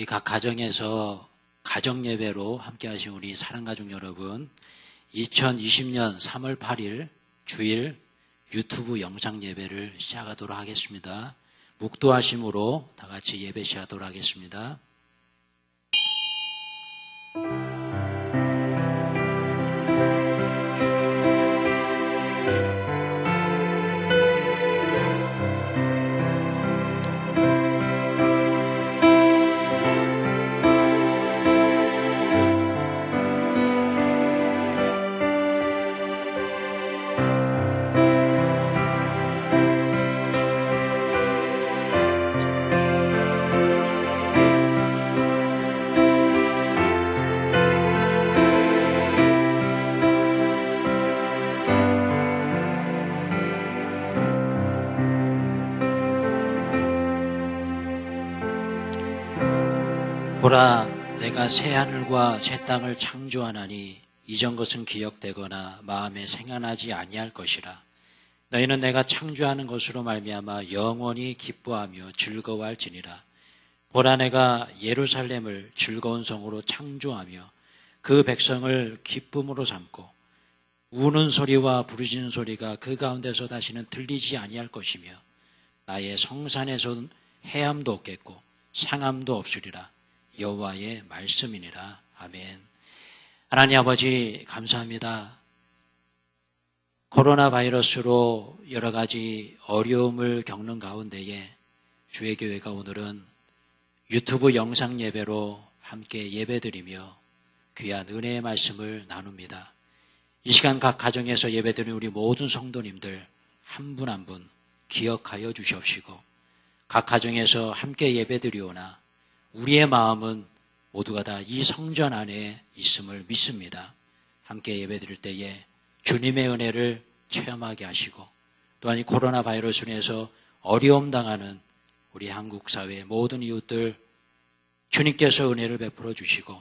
각 가정에서 가정 예배로 함께 하신 우리 사랑가족 여러분, 2020년 3월 8일 주일 유튜브 영상 예배를 시작하도록 하겠습니다. 묵도하심으로 다 같이 예배 시작하도록 하겠습니다. 보라, 내가 새 하늘과 새 땅을 창조하나니 이전 것은 기억되거나 마음에 생각나지 아니할 것이라. 너희는 내가 창조하는 것으로 말미암아 영원히 기뻐하며 즐거워할지니라. 보라, 내가 예루살렘을 즐거운 성으로 창조하며 그 백성을 기쁨으로 삼고 우는 소리와 부르짖는 소리가 그 가운데서 다시는 들리지 아니할 것이며 나의 성산에서는 해함도 없겠고 상함도 없으리라. 여호와의 말씀이니라. 아멘. 하나님 아버지, 감사합니다. 코로나 바이러스로 여러 가지 어려움을 겪는 가운데에 주의 교회가 오늘은 유튜브 영상 예배로 함께 예배드리며 귀한 은혜의 말씀을 나눕니다. 이 시간 각 가정에서 예배드리는 우리 모든 성도님들 한 분 한 분 기억하여 주시옵시고, 각 가정에서 함께 예배드리오나 우리의 마음은 모두가 다 이 성전 안에 있음을 믿습니다. 함께 예배드릴 때에 주님의 은혜를 체험하게 하시고, 또한 이 코로나 바이러스로 인해서 어려움 당하는 우리 한국 사회 모든 이웃들 주님께서 은혜를 베풀어 주시고,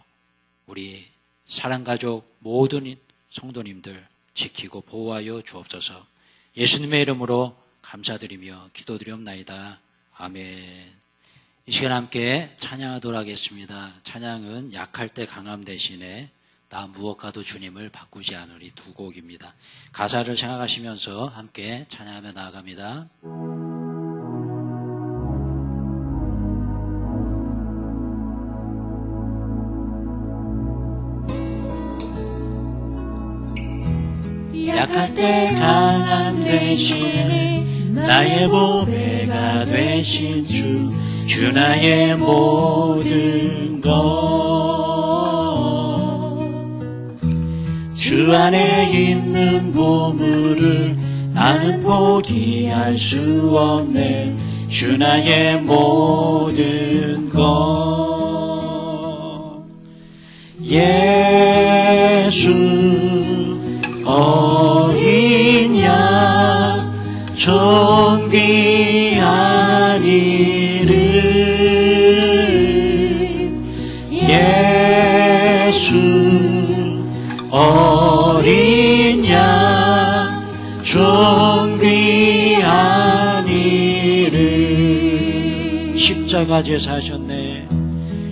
우리 사랑가족 모든 성도님들 지키고 보호하여 주옵소서. 예수님의 이름으로 감사드리며 기도드리옵나이다. 아멘. 이 시간 함께 찬양하도록 하겠습니다. 찬양은 약할 때 강함 대신에 나 무엇과도 주님을 바꾸지 않으리 두 곡입니다. 가사를 생각하시면서 함께 찬양하며 나아갑니다. 약할 때 강함 대신에 나의 보배가 되신 주 나의 모든 것, 주 안에 있는 보물을 나는 포기할 수 없네. 주 나의 모든 것, 예수 어린 양 존귀한 이름, 예수 어린 양 존귀한 이름. 십자가 제사하셨네.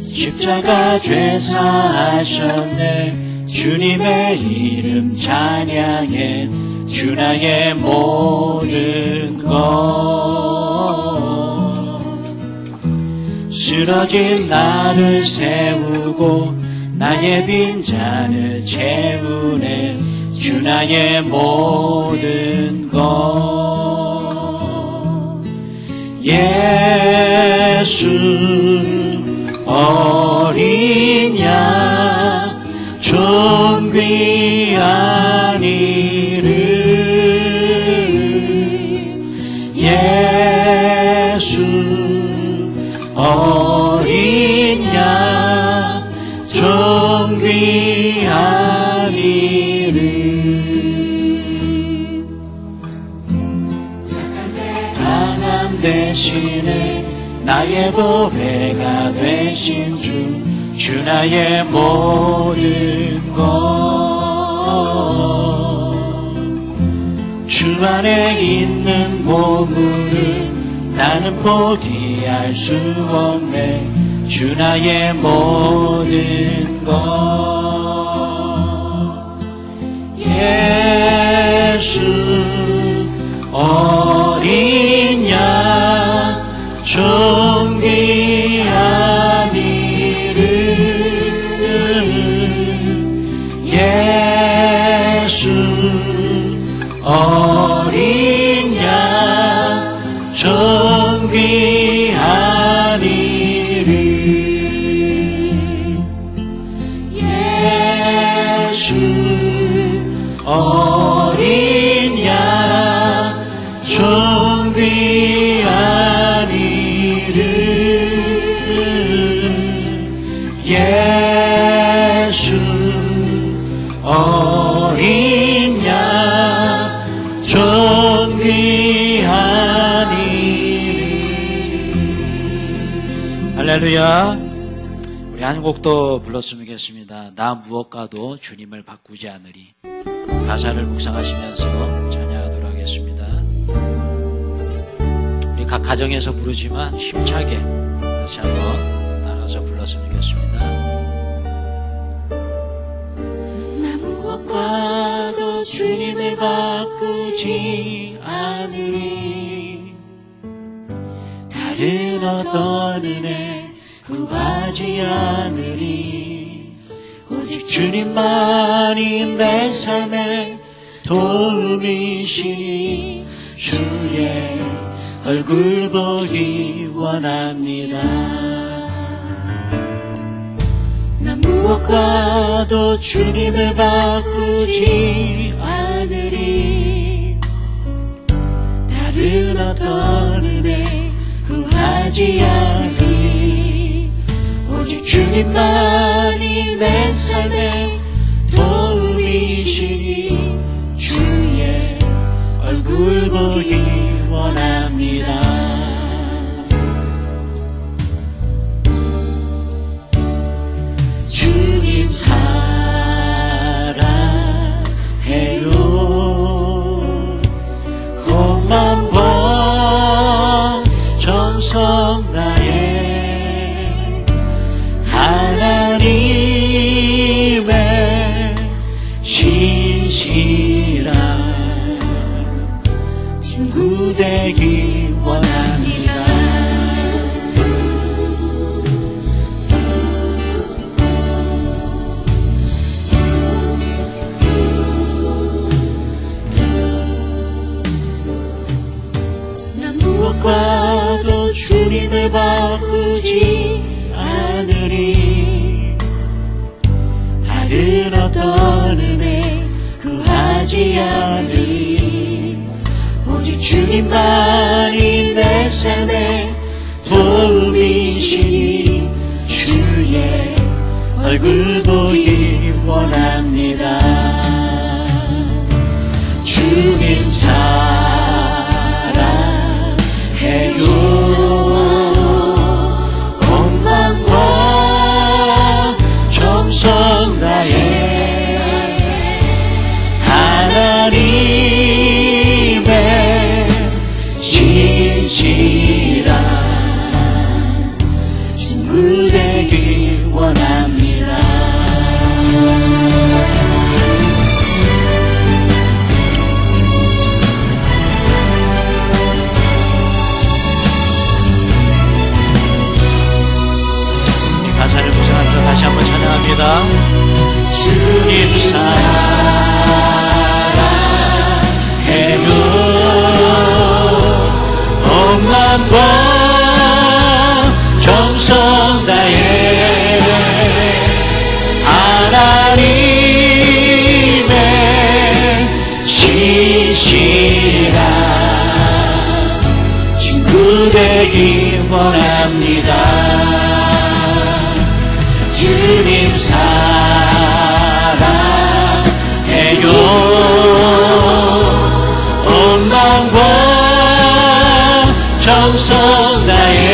십자가 제사하셨네. 주님의 이름 찬양해. 주 나의 모든 것, 쓰러진 나를 세우고 나의 빈잔을 채우네. 주 나의 모든 것, 예수 어린 양 존귀한 이름, 예수 어린 양 존귀한 이름. 약할 때 강함 대신에 나의 보배가 되신 주 나의 모든 것, 주 안에 있는 보물을 나는 포기할 수 없네. 주 나의 모든 것 예수 어린 양 존귀한 이름 예수 어린 양 존귀한 이름 예수 어린 양 존귀한 이름 예수 어린 양 존귀한 이름 할렐루야. 우리 한 곡 더 불렀으면 좋겠습니다. 나 무엇과도 주님을 바꾸지 않으리. 가사를 묵상하시면서 찬양하도록 하겠습니다. 우리 각 가정에서 부르지만 힘차게 다시 한번 따라서 불렀으면 좋겠습니다. 나 무엇과도 주님을 바꾸지 않으리 다른 어떤 은혜 구하지 않으리 오직 주님만이 내 삶의 도움이시니 주의 얼굴 보기 원합니다 나 무엇과도 주님을 바꾸지 않으리 다른 어떤 은혜 구하지 않으리 오직 주님만이 내 삶의 도움이시니 주의 얼굴 보기 원합니다 주님 사랑해요 온 마음과 정성 다해 하나님의 신실한 친구 되기 원합니다 난 무엇과도 주님을 바꾸지 않으리 다른 어떤 은혜 구하지 않으리 오직 주님만이 내 삶의 도움이시니 주의 얼굴 보기 원합니다 주님 사랑해요 온 마음과 정성 다해 하나님의 신실한 친구 되기 원합니다 가사를 묵상하면서 다시 한번 찬양합니다. 주님 사랑해요 온 마음과 정성 다해 하나님의 신실한 친구 되기 원합니다 주님 사랑해요 온 마음과 정성 다해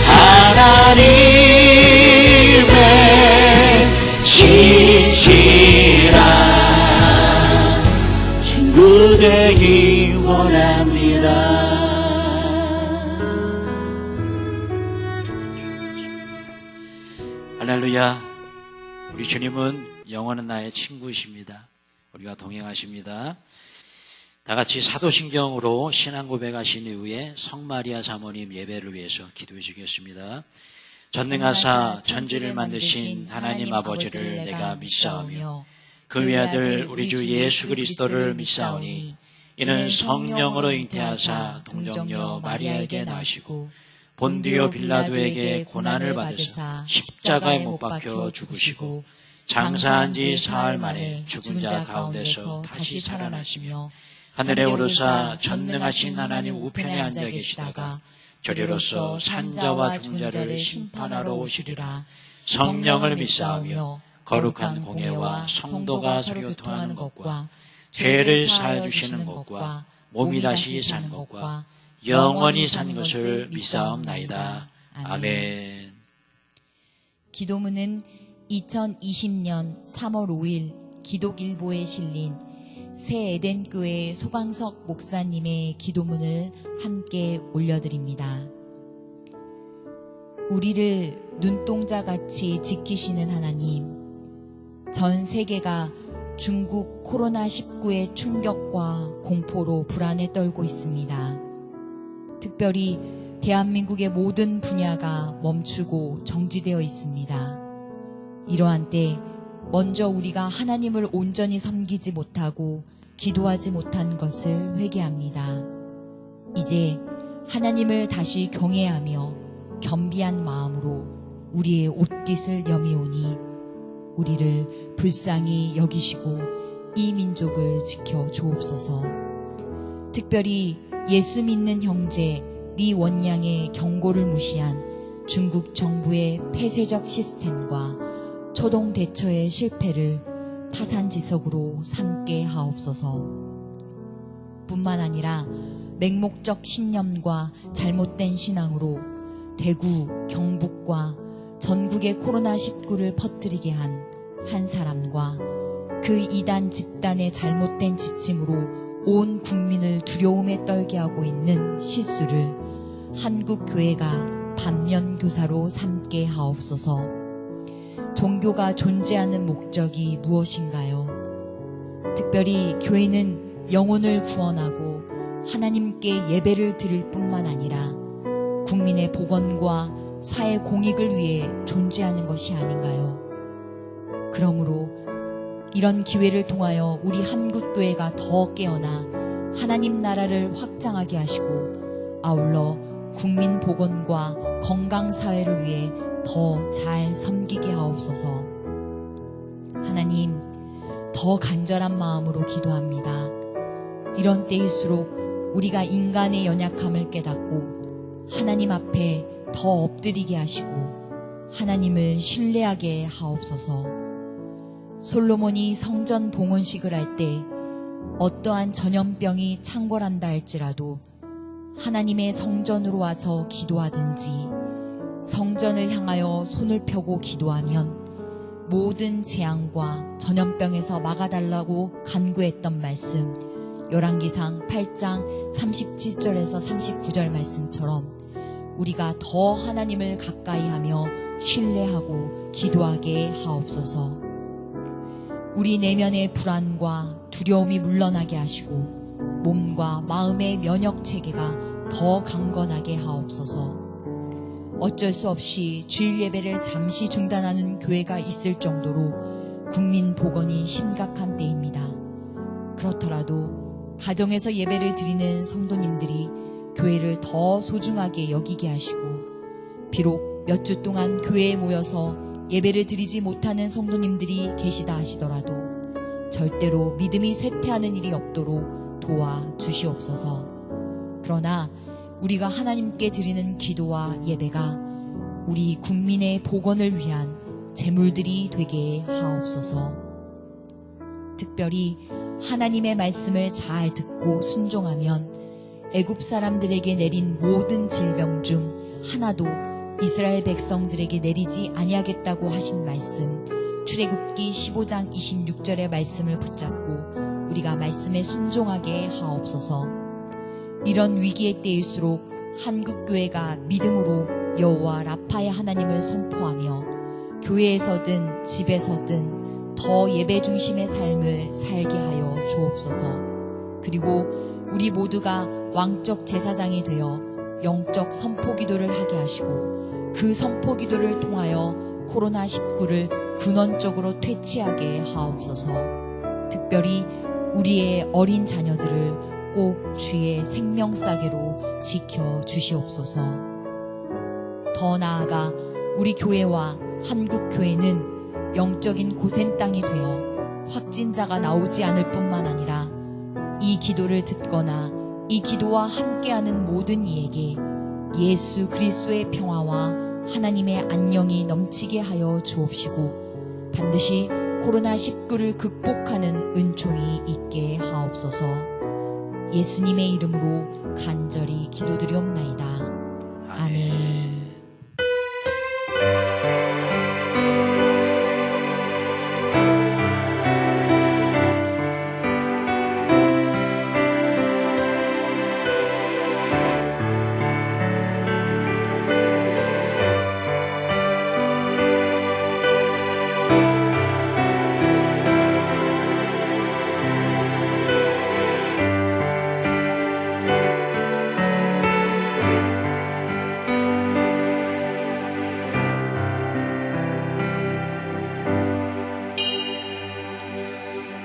하나님의 신실한 친구 되기 원합니다 할렐루야. 우리 주님은 영원한 나의 친구이십니다. 우리가 동행하십니다. 다 같이 사도신경으로 신앙 고백하신 이후에 성마리아 사모님 예배를 위해서 기도해 주겠습니다. 전능하사 천지를 만드신 하나님 아버지를 내가 믿사오며 그 외아들 우리 주 예수 그리스도를 믿사오니 이는 성령으로 잉태하사 동정녀 마리아에게 나시고 본디오 빌라도에게 고난을 받으사 십자가에 못 박혀 죽으시고 장사한 지 사흘 만에 죽은 자 가운데서 다시 살아나시며 하늘에 오르사 전능하신 하나님 우편에 앉아 계시다가 저리로서 산자와 중자를 심판하러 오시리라. 성령을 믿사오며 거룩한 공예와 성도가 서로 교통하는 것과 죄를 사하여 주시는 것과 몸이 다시 사는 것과 영원히 사는 것을 믿사옵나이다. 아멘. 기도문은 2020년 3월 5일 기독일보에 실린 새 에덴교회 소광석 목사님의 기도문을 함께 올려드립니다. 우리를 눈동자같이 지키시는 하나님, 전 세계가 중국 코로나19의 충격과 공포로 불안에 떨고 있습니다. 특별히 대한민국의 모든 분야가 멈추고 정지되어 있습니다. 이러한 때 먼저 우리가 하나님을 온전히 섬기지 못하고 기도하지 못한 것을 회개합니다. 이제 하나님을 다시 경외하며 겸비한 마음으로 우리의 옷깃을 여미오니 우리를 불쌍히 여기시고 이 민족을 지켜 주옵소서. 특별히 예수 믿는 형제 리 원양의 경고를 무시한 중국 정부의 폐쇄적 시스템과 초동 대처의 실패를 타산지석으로 삼게 하옵소서. 뿐만 아니라 맹목적 신념과 잘못된 신앙으로 대구, 경북과 전국의 코로나19를 퍼뜨리게 한 사람과 그 이단 집단의 잘못된 지침으로 온 국민을 두려움에 떨게 하고 있는 실수를 한국 교회가 반면교사로 삼게 하옵소서. 종교가 존재하는 목적이 무엇인가요? 특별히 교회는 영혼을 구원하고 하나님께 예배를 드릴 뿐만 아니라 국민의 복원과 사회 공익을 위해 존재하는 것이 아닌가요? 그러므로 이런 기회를 통하여 우리 한국교회가 더 깨어나 하나님 나라를 확장하게 하시고 아울러 국민 복원과 건강사회를 위해 더 잘 섬기게 하옵소서. 하나님, 더 간절한 마음으로 기도합니다. 이런 때일수록 우리가 인간의 연약함을 깨닫고 하나님 앞에 더 엎드리게 하시고 하나님을 신뢰하게 하옵소서. 솔로몬이 성전 봉헌식을 할 때 어떠한 전염병이 창궐한다 할지라도 하나님의 성전으로 와서 기도하든지 성전을 향하여 손을 펴고 기도하면 모든 재앙과 전염병에서 막아달라고 간구했던 말씀, 열왕기상 8장 37절에서 39절 말씀처럼 우리가 더 하나님을 가까이하며 신뢰하고 기도하게 하옵소서. 우리 내면의 불안과 두려움이 물러나게 하시고 몸과 마음의 면역 체계가 더 강건하게 하옵소서. 어쩔 수 없이 주일 예배를 잠시 중단하는 교회가 있을 정도로 국민 복원이 심각한 때입니다. 그렇더라도 가정에서 예배를 드리는 성도님들이 교회를 더 소중하게 여기게 하시고 비록 몇 주 동안 교회에 모여서 예배를 드리지 못하는 성도님들이 계시다 하시더라도 절대로 믿음이 쇠퇴하는 일이 없도록 도와주시옵소서. 그러나 우리가 하나님께 드리는 기도와 예배가 우리 국민의 복원을 위한 제물들이 되게 하옵소서. 특별히 하나님의 말씀을 잘 듣고 순종하면 애굽 사람들에게 내린 모든 질병 중 하나도 이스라엘 백성들에게 내리지 아니하겠다고 하신 말씀, 출애굽기 15장 26절의 말씀을 붙잡고 우리가 말씀에 순종하게 하옵소서. 이런 위기의 때일수록 한국교회가 믿음으로 여호와 라파의 하나님을 선포하며 교회에서든 집에서든 더 예배 중심의 삶을 살게 하여 주옵소서. 그리고 우리 모두가 왕적 제사장이 되어 영적 선포기도를 하게 하시고 그 선포기도를 통하여 코로나19를 근원적으로 퇴치하게 하옵소서. 특별히 우리의 어린 자녀들을 꼭 주의 생명싸개로 지켜 주시옵소서. 더 나아가 우리 교회와 한국 교회는 영적인 고센 땅이 되어 확진자가 나오지 않을 뿐만 아니라 이 기도를 듣거나 이 기도와 함께하는 모든 이에게 예수 그리스도의 평화와 하나님의 안녕이 넘치게 하여 주옵시고 반드시 코로나19를 극복하는 은총이 있게 하옵소서. 예수님의 이름으로 간절히 기도드리옵나이다. 아멘.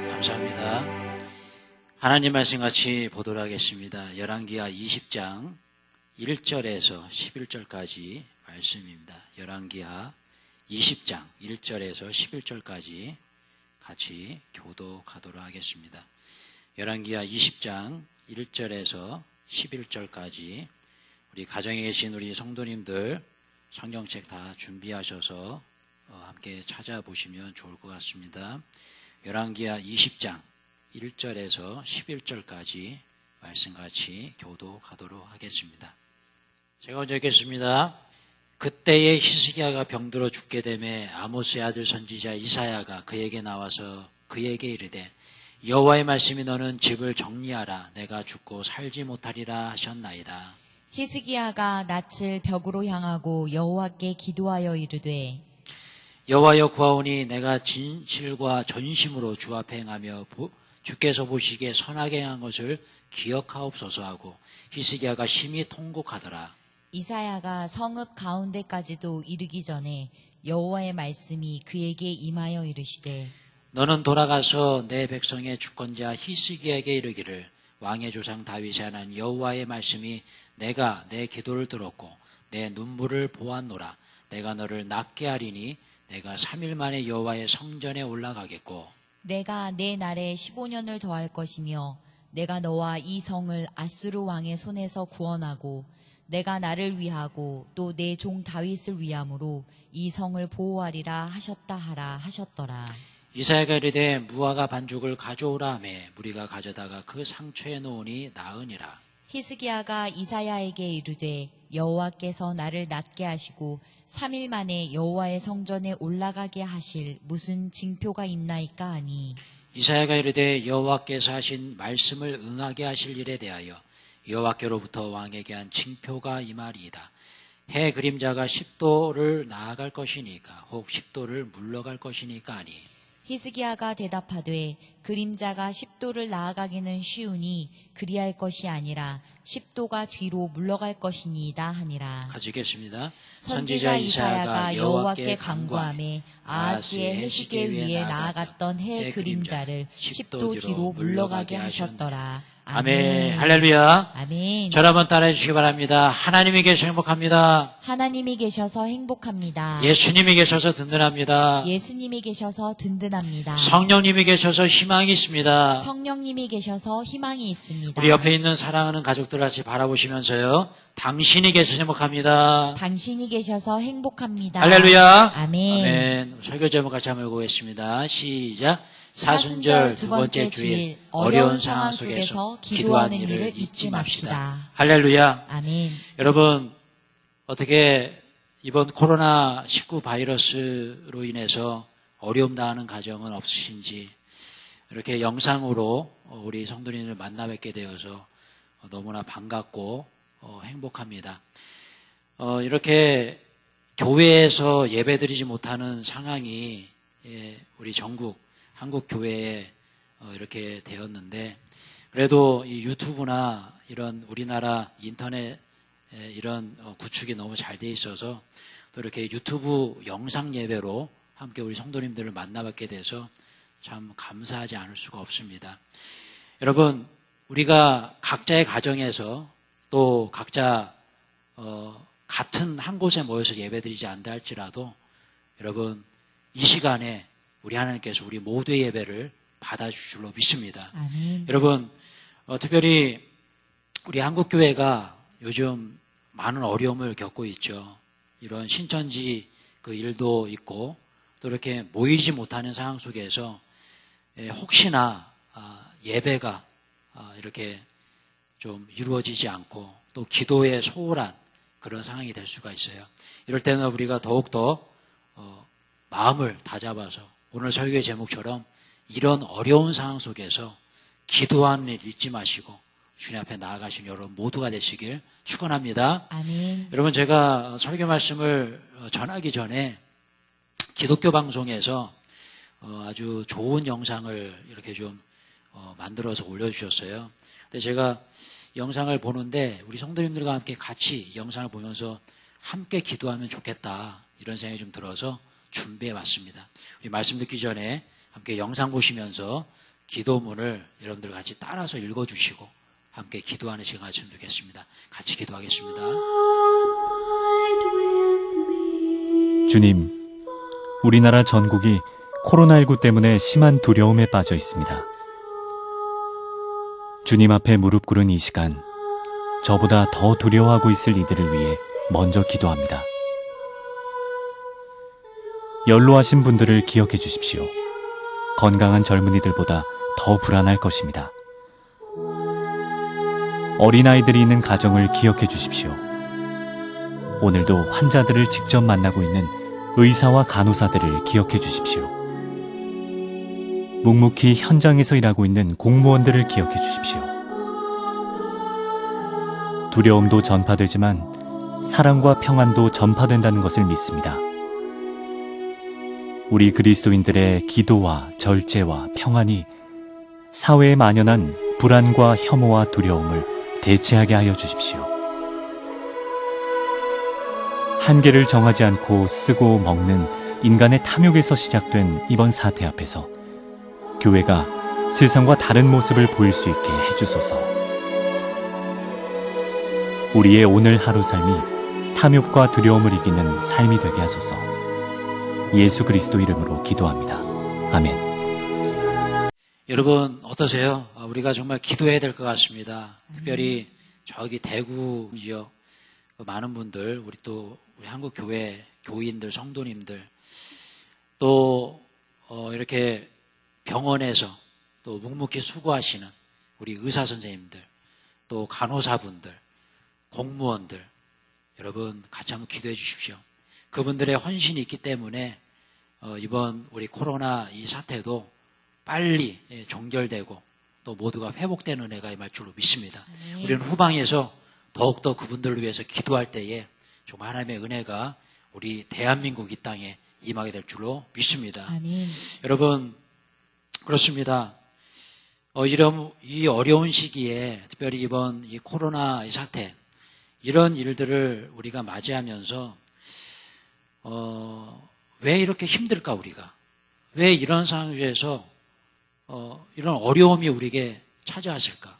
감사합니다. 하나님 말씀 같이 보도록 하겠습니다. 열왕기하 20장 1절에서 11절까지 말씀입니다. 열왕기하 20장 1절에서 11절까지 같이 교독하도록 하겠습니다. 열왕기하 20장 1절에서 11절까지 우리 가정에 계신 우리 성도님들 성경책 다 준비하셔서 함께 찾아보시면 좋을 것 같습니다. 열왕기하 20장 1절에서 11절까지 말씀같이 교독하도록 하겠습니다. 제가 먼저 읽겠습니다. 그때에 히스기야가 병들어 죽게 되매 아모스의 아들 선지자 이사야가 그에게 나와서 그에게 이르되 여호와의 말씀이 너는 집을 정리하라 내가 죽고 살지 못하리라 하셨나이다. 히스기야가 낯을 벽으로 향하고 여호와께 기도하여 이르되 여호와여 구하오니 내가 진실과 전심으로 주 앞에 행하며 주께서 보시기에 선하게 행한 것을 기억하옵소서 하고 히스기야가 심히 통곡하더라. 이사야가 성읍 가운데까지도 이르기 전에 여호와의 말씀이 그에게 임하여 이르시되 너는 돌아가서 내 백성의 주권자 히스기야에게 이르기를 왕의 조상 다윗이 하는 여호와의 말씀이 내가 내 기도를 들었고 내 눈물을 보았노라. 내가 너를 낫게 하리니 내가 3일 만에 여호와의 성전에 올라가겠고 내가 내 날에 15년을 더할 것이며 내가 너와 이 성을 아수르 왕의 손에서 구원하고 내가 나를 위하고 또 내 종 다윗을 위함으로 이 성을 보호하리라 하셨다 하라 하셨더라. 이사야가 이르되 무화과 반죽을 가져오라 하며 무리가 가져다가 그 상처에 놓으니 나으니라. 히스기야가 이사야에게 이르되 여호와께서 나를 낫게 하시고 3일 만에 여호와의 성전에 올라가게 하실 무슨 징표가 있나이까 하니 이사야가 이르되 여호와께서 하신 말씀을 응하게 하실 일에 대하여 여호와께로부터 왕에게 한 징표가 이 말이이다. 해 그림자가 10도를 나아갈 것이니까 혹 10도를 물러갈 것이니까 하니 히스기야가 대답하되 그림자가 10도를 나아가기는 쉬우니 그리할 것이 아니라 10도가 뒤로 물러갈 것이니이다 하니라. 같이 읽겠습니다. 선지자 이사야가 여호와께 간구하매 아하스의 해시계 위에 나아갔던 해 그림자를 10도 뒤로 물러가게 하셨더라. 아멘. 할렐루야. 아멘. 저를 한번 따라해 주시기 바랍니다. 하나님이 계셔서 행복합니다. 하나님이 계셔서 행복합니다. 예수님이 계셔서 든든합니다. 예수님이 계셔서 든든합니다. 성령님이 계셔서 희망이 있습니다. 성령님이 계셔서 희망이 있습니다. 우리 옆에 있는 사랑하는 가족들 같이 바라보시면서요. 당신이 계셔서 행복합니다. 당신이 계셔서 행복합니다. 할렐루야. 아멘. 아멘. 설교 제목 같이 한번 읽어보겠습니다. 시작. 사순절 두 번째 주일 어려운 상황 속에서 기도하는 일을 잊지 맙시다. 할렐루야. 아멘. 여러분 어떻게 이번 코로나19 바이러스로 인해서 어려움 당하는 가정은 없으신지 이렇게 영상으로 우리 성도님을 만나 뵙게 되어서 너무나 반갑고 행복합니다. 이렇게 교회에서 예배드리지 못하는 상황이 우리 전국 한국 교회에 이렇게 되었는데, 그래도 이 유튜브나 이런 우리나라 인터넷 이런 구축이 너무 잘 돼 있어서 또 이렇게 유튜브 영상 예배로 함께 우리 성도님들을 만나뵙게 돼서 참 감사하지 않을 수가 없습니다. 여러분, 우리가 각자의 가정에서 또 각자 같은 한 곳에 모여서 예배드리지 않다 할지라도 여러분, 이 시간에 우리 하나님께서 우리 모두의 예배를 받아주실 줄로 믿습니다. 아멘. 여러분, 특별히 우리 한국교회가 요즘 많은 어려움을 겪고 있죠. 이런 신천지 그 일도 있고 또 이렇게 모이지 못하는 상황 속에서 혹시나 예배가 이렇게 좀 이루어지지 않고 또 기도에 소홀한 그런 상황이 될 수가 있어요. 이럴 때는 우리가 더욱더 마음을 다잡아서 오늘 설교의 제목처럼 이런 어려운 상황 속에서 기도하는 일 잊지 마시고 주님 앞에 나아가신 여러분 모두가 되시길 축원합니다. 아멘. 여러분, 제가 설교 말씀을 전하기 전에 기독교 방송에서 아주 좋은 영상을 이렇게 좀 만들어서 올려주셨어요. 근데 제가 영상을 보는데 우리 성도님들과 함께 같이 영상을 보면서 함께 기도하면 좋겠다 이런 생각이 좀 들어서 준비해 왔습니다. 우리 말씀 듣기 전에 함께 영상 보시면서 기도문을 여러분들 같이 따라서 읽어주시고 함께 기도하는 시간 가졌으면 좋겠습니다. 같이 기도하겠습니다. 주님, 우리나라 전국이 코로나19 때문에 심한 두려움에 빠져 있습니다. 주님 앞에 무릎 꿇은 이 시간, 저보다 더 두려워하고 있을 이들을 위해 먼저 기도합니다. 연로하신 분들을 기억해 주십시오. 건강한 젊은이들보다 더 불안할 것입니다. 어린아이들이 있는 가정을 기억해 주십시오. 오늘도 환자들을 직접 만나고 있는 의사와 간호사들을 기억해 주십시오. 묵묵히 현장에서 일하고 있는 공무원들을 기억해 주십시오. 두려움도 전파되지만 사랑과 평안도 전파된다는 것을 믿습니다. 우리 그리스도인들의 기도와 절제와 평안이 사회에 만연한 불안과 혐오와 두려움을 대체하게 하여 주십시오. 한계를 정하지 않고 쓰고 먹는 인간의 탐욕에서 시작된 이번 사태 앞에서 교회가 세상과 다른 모습을 보일 수 있게 해주소서. 우리의 오늘 하루 삶이 탐욕과 두려움을 이기는 삶이 되게 하소서. 예수 그리스도 이름으로 기도합니다. 아멘. 여러분 어떠세요? 우리가 정말 기도해야 될 것 같습니다. 특별히 저기 대구 지역 많은 분들, 우리 한국 교회 교인들, 성도님들, 또 이렇게 병원에서 또 묵묵히 수고하시는 우리 의사 선생님들, 또 간호사분들, 공무원들, 여러분 같이 한번 기도해 주십시오. 그분들의 헌신이 있기 때문에 이번 우리 코로나 이 사태도 빨리 종결되고 또 모두가 회복되는 은혜가 임할 줄로 믿습니다. 우리는 후방에서 더욱더 그분들을 위해서 기도할 때에 정말 하나님의 은혜가 우리 대한민국 이 땅에 임하게 될 줄로 믿습니다. 아멘. 여러분 그렇습니다. 이 어려운 시기에 특별히 이번 이 코로나 이 사태 이런 일들을 우리가 맞이하면서 왜 이렇게 힘들까 우리가? 왜 이런 상황에서 이런 어려움이 우리에게 찾아왔을까?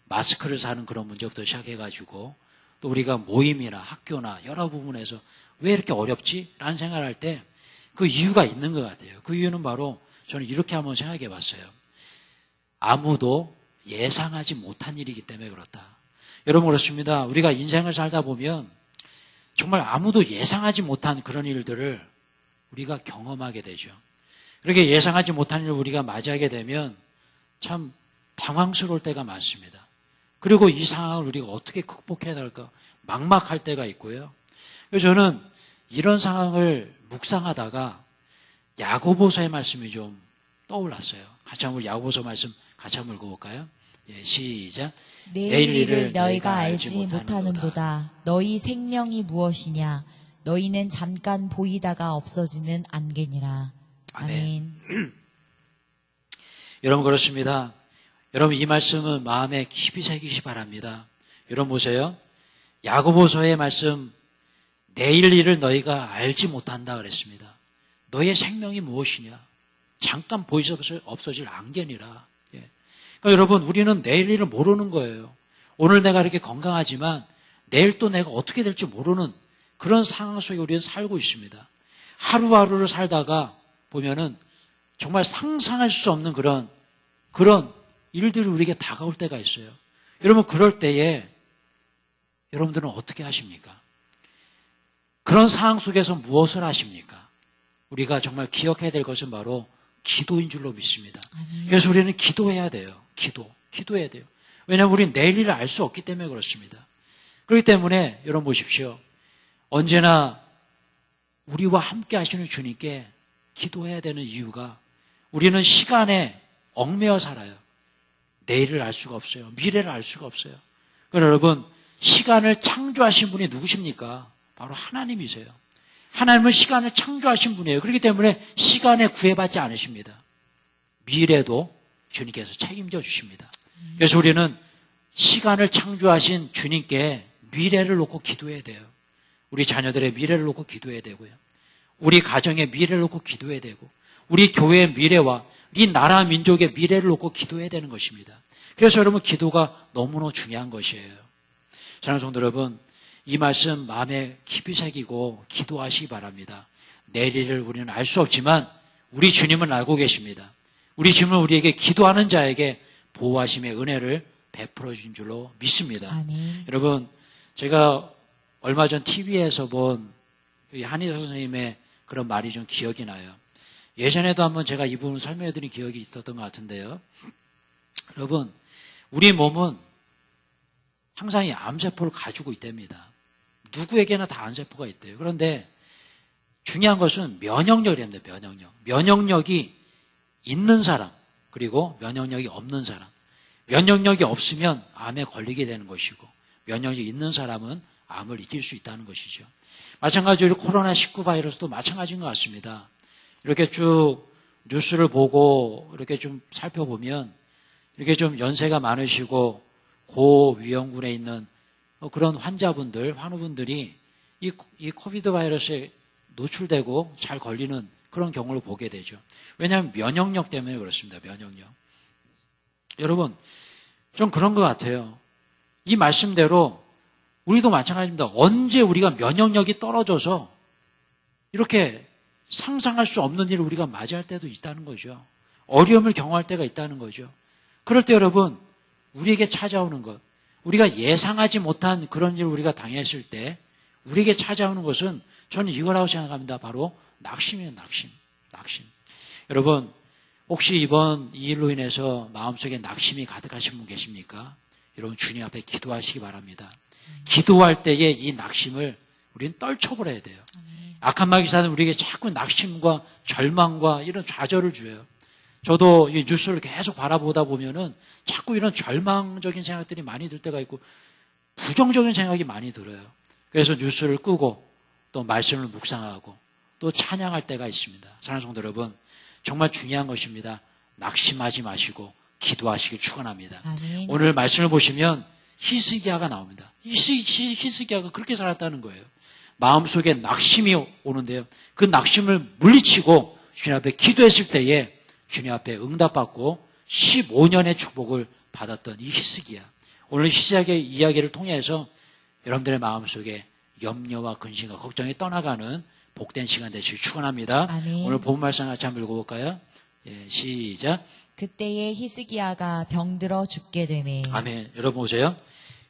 마스크를 사는 그런 문제부터 시작해가지고 또 우리가 모임이나 학교나 여러 부분에서 왜 이렇게 어렵지? 라는 생각을 할 때 그 이유가 있는 것 같아요. 그 이유는 바로 저는 이렇게 한번 생각해 봤어요. 아무도 예상하지 못한 일이기 때문에 그렇다. 여러분 그렇습니다. 우리가 인생을 살다 보면 정말 아무도 예상하지 못한 그런 일들을 우리가 경험하게 되죠. 그렇게 예상하지 못한 일을 우리가 맞이하게 되면 참 당황스러울 때가 많습니다. 그리고 이 상황을 우리가 어떻게 극복해야 할까 막막할 때가 있고요. 그래서 저는 이런 상황을 묵상하다가 야고보서의 말씀이 좀 떠올랐어요. 같이 한번 야고보서 말씀 같이 한번 읽어볼까요? 예, 시작. 내일 일을 너희가 알지 못하는도다. 너희 생명이 무엇이냐? 너희는 잠깐 보이다가 없어지는 안개니라. 아멘. 아멘. 여러분 그렇습니다. 여러분 이 말씀은 마음에 깊이 새기시 바랍니다. 여러분 보세요. 야고보서의 말씀 내일 일을 너희가 알지 못한다 그랬습니다. 너의 생명이 무엇이냐? 잠깐 보이서 없어질 안개니라. 예. 그러니까 여러분 우리는 내일 일을 모르는 거예요. 오늘 내가 이렇게 건강하지만 내일 또 내가 어떻게 될지 모르는 그런 상황 속에 우리는 살고 있습니다. 하루하루를 살다가 보면은 정말 상상할 수 없는 그런 일들이 우리에게 다가올 때가 있어요. 여러분 그럴 때에 여러분들은 어떻게 하십니까? 그런 상황 속에서 무엇을 하십니까? 우리가 정말 기억해야 될 것은 바로 기도인 줄로 믿습니다. 아멘. 그래서 우리는 기도해야 돼요. 기도해야 돼요. 왜냐하면 우리는 내일 일을 알 수 없기 때문에 그렇습니다. 그렇기 때문에 여러분 보십시오. 언제나 우리와 함께 하시는 주님께 기도해야 되는 이유가 우리는 시간에 얽매여 살아요. 내일을 알 수가 없어요. 미래를 알 수가 없어요. 그러나 여러분 시간을 창조하신 분이 누구십니까? 바로 하나님이세요. 하나님은 시간을 창조하신 분이에요. 그렇기 때문에 시간에 구애받지 않으십니다. 미래도 주님께서 책임져 주십니다. 그래서 우리는 시간을 창조하신 주님께 미래를 놓고 기도해야 돼요. 우리 자녀들의 미래를 놓고 기도해야 되고요. 우리 가정의 미래를 놓고 기도해야 되고 우리 교회의 미래와 이 나라 민족의 미래를 놓고 기도해야 되는 것입니다. 그래서 여러분 기도가 너무나 중요한 것이에요. 사랑하는 성도 여러분, 이 말씀 마음에 깊이 새기고 기도하시기 바랍니다. 내일을 우리는 알 수 없지만 우리 주님은 알고 계십니다. 우리 주님은 우리에게 기도하는 자에게 보호하심의 은혜를 베풀어 준 줄로 믿습니다. 아멘. 여러분 제가 얼마 전 TV에서 본 한의사 선생님의 그런 말이 좀 기억이 나요. 예전에도 한번 제가 이 부분을 설명해 드린 기억이 있었던 것 같은데요. 여러분 우리 몸은 항상 이 암세포를 가지고 있답니다. 누구에게나 다 암세포가 있대요. 그런데 중요한 것은 면역력이랍니다. 면역력이 있는 사람 그리고 면역력이 없는 사람. 면역력이 없으면 암에 걸리게 되는 것이고 면역력이 있는 사람은 암을 이길 수 있다는 것이죠. 마찬가지로 코로나19 바이러스도 마찬가지인 것 같습니다. 이렇게 쭉 뉴스를 보고 이렇게 좀 살펴보면 이렇게 좀 연세가 많으시고 고위험군에 있는 그런 환자분들, 환우분들이 이 코비드 바이러스에 노출되고 잘 걸리는 그런 경우를 보게 되죠. 왜냐하면 면역력 때문에 그렇습니다. 면역력. 여러분, 좀 그런 것 같아요. 이 말씀대로 우리도 마찬가지입니다. 언제 우리가 면역력이 떨어져서 이렇게 상상할 수 없는 일을 우리가 맞이할 때도 있다는 거죠. 어려움을 경험할 때가 있다는 거죠. 그럴 때 여러분, 우리에게 찾아오는 것, 우리가 예상하지 못한 그런 일을 우리가 당했을 때 우리에게 찾아오는 것은 저는 이거라고 생각합니다. 바로 낙심이에요. 낙심. 여러분 혹시 이번 이 일로 인해서 마음속에 낙심이 가득하신 분 계십니까? 여러분 주님 앞에 기도하시기 바랍니다. 기도할 때에 이 낙심을 우리는 떨쳐버려야 돼요. 악한 마귀사는 우리에게 자꾸 낙심과 절망과 이런 좌절을 줘요. 저도 이 뉴스를 계속 바라보다 보면은 자꾸 이런 절망적인 생각들이 많이 들 때가 있고 부정적인 생각이 많이 들어요. 그래서 뉴스를 끄고 또 말씀을 묵상하고 또 찬양할 때가 있습니다. 사랑하는 성도 여러분, 정말 중요한 것입니다. 낙심하지 마시고 기도하시길 축원합니다. 아멘. 오늘 말씀을 보시면 히스기야가 나옵니다. 히스기야가 그렇게 살았다는 거예요. 마음속에 낙심이 오는데요. 그 낙심을 물리치고 주님 앞에 기도했을 때에 주님 앞에 응답받고 15년의 축복을 받았던 이 히스기야. 오늘 히스기야의 이야기를 통해서 여러분들의 마음속에 염려와 근심과 걱정이 떠나가는 복된 시간 되시길 축원합니다. 아멘. 오늘 본 말씀 같이 한번 읽어볼까요? 예, 시작. 그때에 히스기야가 병들어 죽게 되매. 아멘. 여러분 보세요.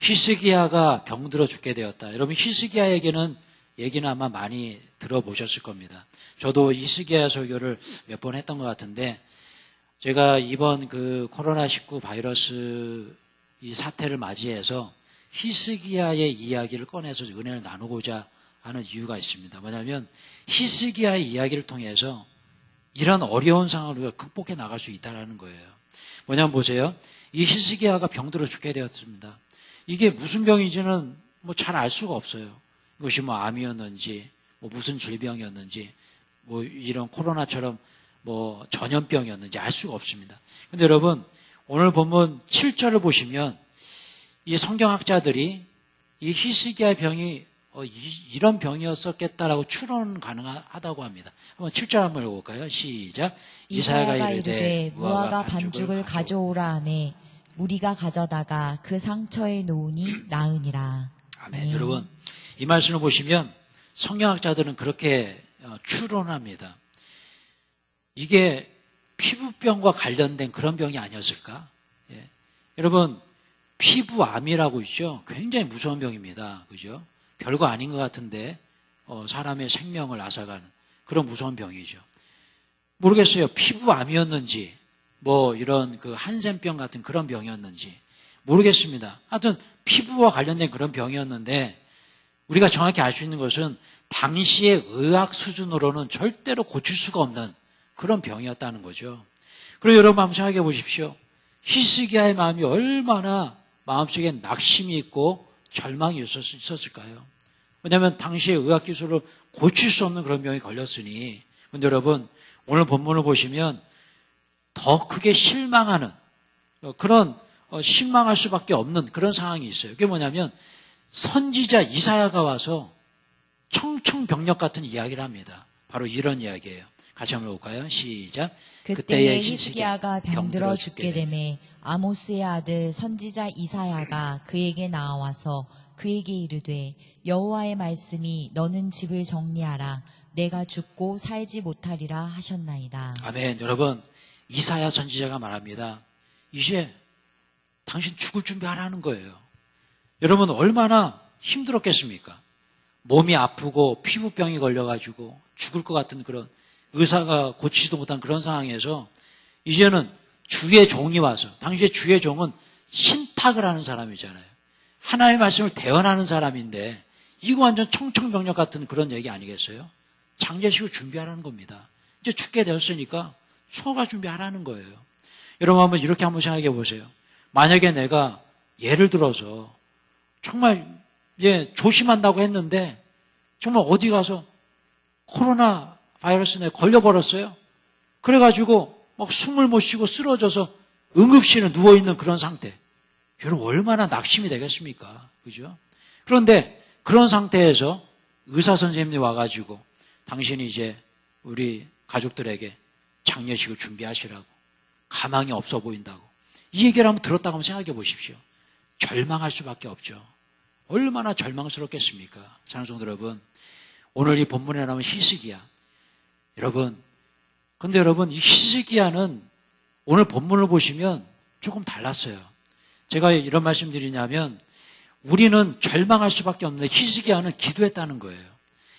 히스기야가 병들어 죽게 되었다. 여러분 히스기야에게는 얘기는 아마 많이 들어보셨을 겁니다. 저도 히스기야 설교를 몇 번 했던 것 같은데 제가 이번 그 코로나19 바이러스 이 사태를 맞이해서 히스기야의 이야기를 꺼내서 은혜를 나누고자 하는 이유가 있습니다. 뭐냐면 히스기야의 이야기를 통해서 이런 어려운 상황을 우리가 극복해 나갈 수 있다는 거예요. 뭐냐면 보세요. 이 히스기야가 병들어 죽게 되었습니다. 이게 무슨 병인지는 뭐 잘 알 수가 없어요. 이것이 뭐 암이었는지 뭐 무슨 질병이었는지, 뭐 이런 코로나처럼 뭐 전염병이었는지 알 수가 없습니다. 근데 여러분, 오늘 본문 7절을 보시면 이 성경학자들이 이 히스기야 병이 이런 병이었었겠다라고 추론 가능하다고 합니다. 한번 7절 한번 읽어볼까요? 시작. 이사야가 이르되 무화과 반죽을 가져오라 하매 무리가 가져다가 그 상처에 놓으니 나으니라. 아멘. 여러분, 이 말씀을 보시면 성경학자들은 그렇게 추론합니다. 이게 피부병과 관련된 그런 병이 아니었을까? 예. 여러분, 피부암이라고 있죠. 굉장히 무서운 병입니다. 그죠? 별거 아닌 것 같은데 사람의 생명을 앗아가는 그런 무서운 병이죠. 모르겠어요. 피부암이었는지 뭐 이런 그 한센병 같은 그런 병이었는지 모르겠습니다. 하여튼 피부와 관련된 그런 병이었는데 우리가 정확히 알 수 있는 것은 당시의 의학 수준으로는 절대로 고칠 수가 없는 그런 병이었다는 거죠. 그리고 여러분 한번 생각해 보십시오. 히스기야의 마음이 얼마나 마음속에 낙심이 있고 절망이 있었을까요? 왜냐하면 당시의 의학기술로 고칠 수 없는 그런 병이 걸렸으니. 그런데 여러분, 오늘 본문을 보시면 더 크게 실망하는 그런 실망할 수밖에 없는 그런 상황이 있어요. 그게 뭐냐면 선지자 이사야가 와서 청청병력 같은 이야기를 합니다. 바로 이런 이야기예요. 같이 한번 볼까요? 시작. 그때에 히스기야가 병들어 죽게 되매 아모스의 아들 선지자 이사야가 그에게 나와서 그에게 이르되 여호와의 말씀이 너는 집을 정리하라 내가 죽고 살지 못하리라 하셨나이다. 아멘. 여러분, 이사야 선지자가 말합니다. 이제 당신 죽을 준비하라는 거예요. 여러분 얼마나 힘들었겠습니까? 몸이 아프고 피부병이 걸려가지고 죽을 것 같은 그런 의사가 고치지도 못한 그런 상황에서 이제는 주의 종이 와서, 당시에 주의 종은 신탁을 하는 사람이잖아요. 하나님의 말씀을 대언하는 사람인데 이거 완전 청청병력 같은 그런 얘기 아니겠어요? 장례식을 준비하라는 겁니다. 이제 죽게 되었으니까 초가 준비하라는 거예요. 여러분 한번 이렇게 한번 생각해 보세요. 만약에 내가 예를 들어서 정말 조심한다고 했는데 정말 어디 가서 코로나 바이러스에 걸려버렸어요. 그래가지고 막 숨을 못 쉬고 쓰러져서 응급실에 누워있는 그런 상태. 여러분 얼마나 낙심이 되겠습니까? 그죠? 그런데 그런 상태에서 의사 선생님이 와가지고 당신이 이제 우리 가족들에게 장례식을 준비하시라고, 가망이 없어 보인다고 이 얘기를 한번 들었다고 한번 생각해 보십시오. 절망할 수밖에 없죠. 얼마나 절망스럽겠습니까? 사랑하는 여러분, 오늘 이 본문에 나오는 히스기야, 근데 여러분 이 히스기야는 오늘 본문을 보시면 조금 달랐어요. 제가 이런 말씀 드리냐면 우리는 절망할 수밖에 없는데 히스기야는 기도했다는 거예요.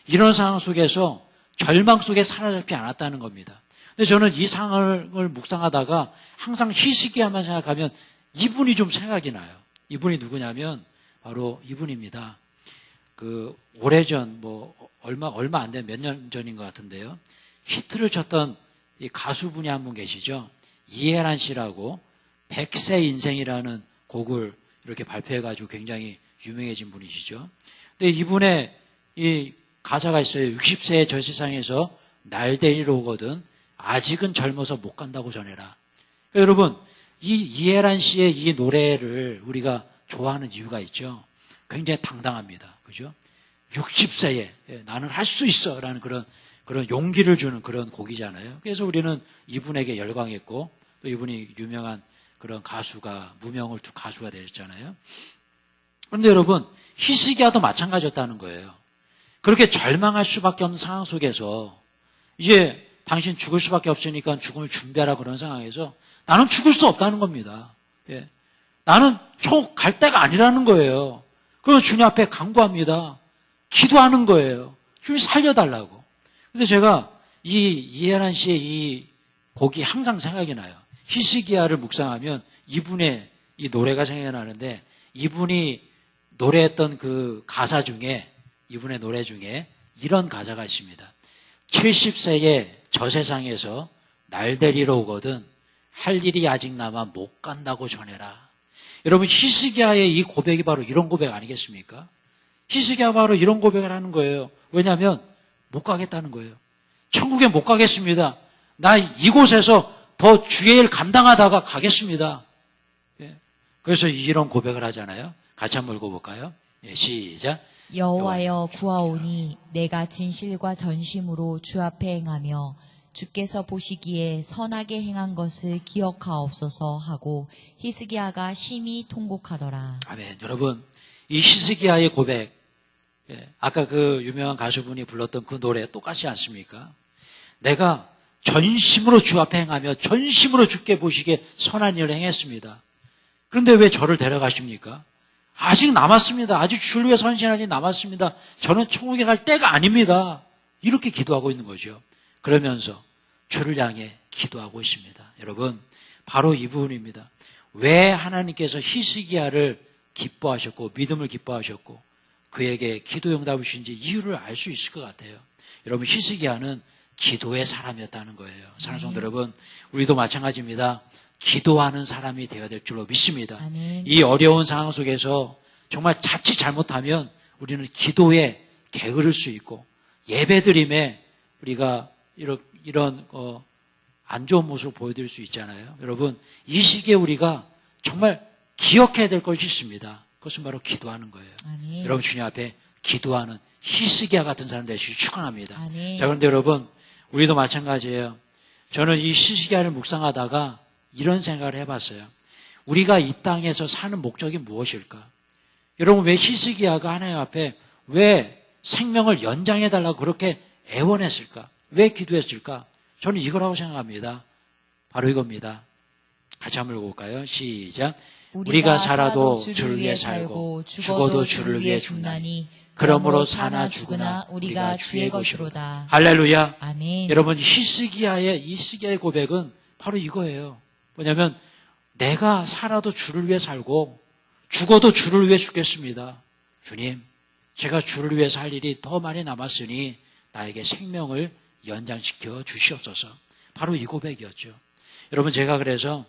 이런 상황 속에서 절망 속에 사로잡지 않았다는 겁니다. 근데 저는 이 상황을 묵상하다가 항상 히스기야만 생각하면 이분이 좀 생각이 나요. 이분이 누구냐면 바로 이분입니다. 그 오래전 얼마 안 된 몇 년 전인 것 같은데요. 히트를 쳤던 이 가수분이 한 분 계시죠. 이해란 씨라고 100세 인생이라는 곡을 이렇게 발표해가지고 굉장히 유명해진 분이시죠. 근데 이분의 이 가사가 있어요. 60세의 저 세상에서 날 데리러 오거든 아직은 젊어서 못 간다고 전해라. 그러니까 여러분 이 이해란 씨의 이 노래를 우리가 좋아하는 이유가 있죠. 굉장히 당당합니다. 그죠? 60세에 나는 할 수 있어 라는 그런 용기를 주는 그런 곡이잖아요. 그래서 우리는 이분에게 열광했고 또 이분이 유명한 그런 가수가 무명을 두 가수가 되었잖아요. 그런데 여러분 히스기야도 마찬가지였다는 거예요. 그렇게 절망할 수밖에 없는 상황 속에서 이제 당신 죽을 수밖에 없으니까 죽음을 준비하라 그런 상황에서 나는 죽을 수 없다는 겁니다. 예. 나는 갈 때가 아니라는 거예요. 그래서 주님 앞에 간구합니다. 기도하는 거예요. 주님 살려달라고. 근데 제가 이해란 씨의 이 곡이 항상 생각이 나요. 히스기야를 묵상하면 이분의 이 노래가 생각이 나는데 이분이 노래했던 그 가사 중에 이분의 노래 중에 이런 가사가 있습니다. 70세에 저 세상에서 날 데리러 오거든 할 일이 아직 남아 못 간다고 전해라. 여러분 히스기야의 이 고백이 바로 이런 고백 아니겠습니까? 히스기야가 바로 이런 고백을 하는 거예요. 왜냐하면 못 가겠다는 거예요. 천국에 못 가겠습니다. 나 이곳에서 더 주의 일 감당하다가 가겠습니다. 예. 그래서 이런 고백을 하잖아요. 같이 한번 읽어볼까요? 예, 시작. 여호와여 구하오니 내가 진실과 전심으로 주 앞에 행하며 주께서 보시기에 선하게 행한 것을 기억하옵소서 하고 히스기야가 심히 통곡하더라. 아멘. 여러분, 이 히스기야의 고백, 예, 아까 그 유명한 가수분이 불렀던 그 노래 똑같지 않습니까? 내가 전심으로 주 앞에 행하며 전심으로 주께 보시기에 선한 일을 행했습니다. 그런데 왜 저를 데려가십니까? 아직 남았습니다. 아직 주를 위해 선신할 일이 남았습니다. 저는 천국에 갈 때가 아닙니다. 이렇게 기도하고 있는 거죠. 그러면서 주를 향해 기도하고 있습니다. 여러분, 바로 이 부분입니다. 왜 하나님께서 히스기야를 기뻐하셨고 믿음을 기뻐하셨고 그에게 기도 응답을 주신지 이유를 알 수 있을 것 같아요. 여러분, 히스기야는 기도의 사람이었다는 거예요. 사랑하는 성도 여러분, 우리도 마찬가지입니다. 기도하는 사람이 되어야 될 줄로 믿습니다. 아멘. 이 어려운 상황 속에서 정말 자칫 잘못하면 우리는 기도에 게으를 수 있고 예배드림에 우리가 이런 안 좋은 모습을 보여드릴 수 있잖아요. 여러분, 이 시기에 우리가 정말 기억해야 될 것이 있습니다. 그것은 바로 기도하는 거예요. 아멘. 여러분, 주님 앞에 기도하는 히스기야 같은 사람 되시길 축원합니다. 아멘. 자, 그런데 여러분, 우리도 마찬가지예요. 저는 이 히스기야를 묵상하다가 이런 생각을 해봤어요. 우리가 이 땅에서 사는 목적이 무엇일까? 여러분, 왜 히스기야가 하나님 앞에 왜 생명을 연장해달라고 그렇게 애원했을까? 왜 기도했을까? 저는 이거라고 생각합니다. 바로 이겁니다. 같이 한번 읽어볼까요? 시작. 우리가 살아도 주를 위해 살고 죽어도 주를 위해 죽나니 그러므로 사나 죽으나 우리가 주의 것이로다. 할렐루야. 아멘. 여러분, 히스기야의 고백은 바로 이거예요. 뭐냐면 내가 살아도 주를 위해 살고 죽어도 주를 위해 죽겠습니다. 주님, 제가 주를 위해 살 일이 더 많이 남았으니 나에게 생명을 연장시켜 주시옵소서. 바로 이 고백이었죠. 여러분, 제가 그래서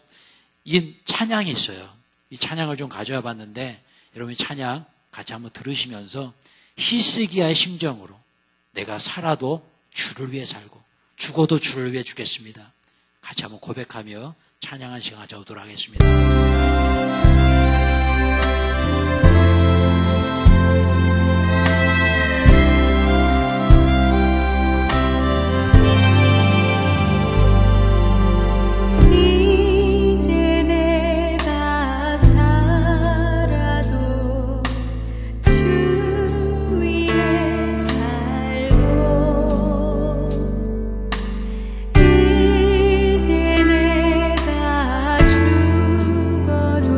이 찬양이 있어요. 이 찬양을 좀 가져와 봤는데 여러분, 이 찬양 같이 한번 들으시면서 히스기야의 심정으로 내가 살아도 주를 위해 살고 죽어도 주를 위해 죽겠습니다. 같이 한번 고백하며 찬양한 시간 가져오도록 하겠습니다. 이제 내가 살아도 주 위에 살고 이제 내가 죽어도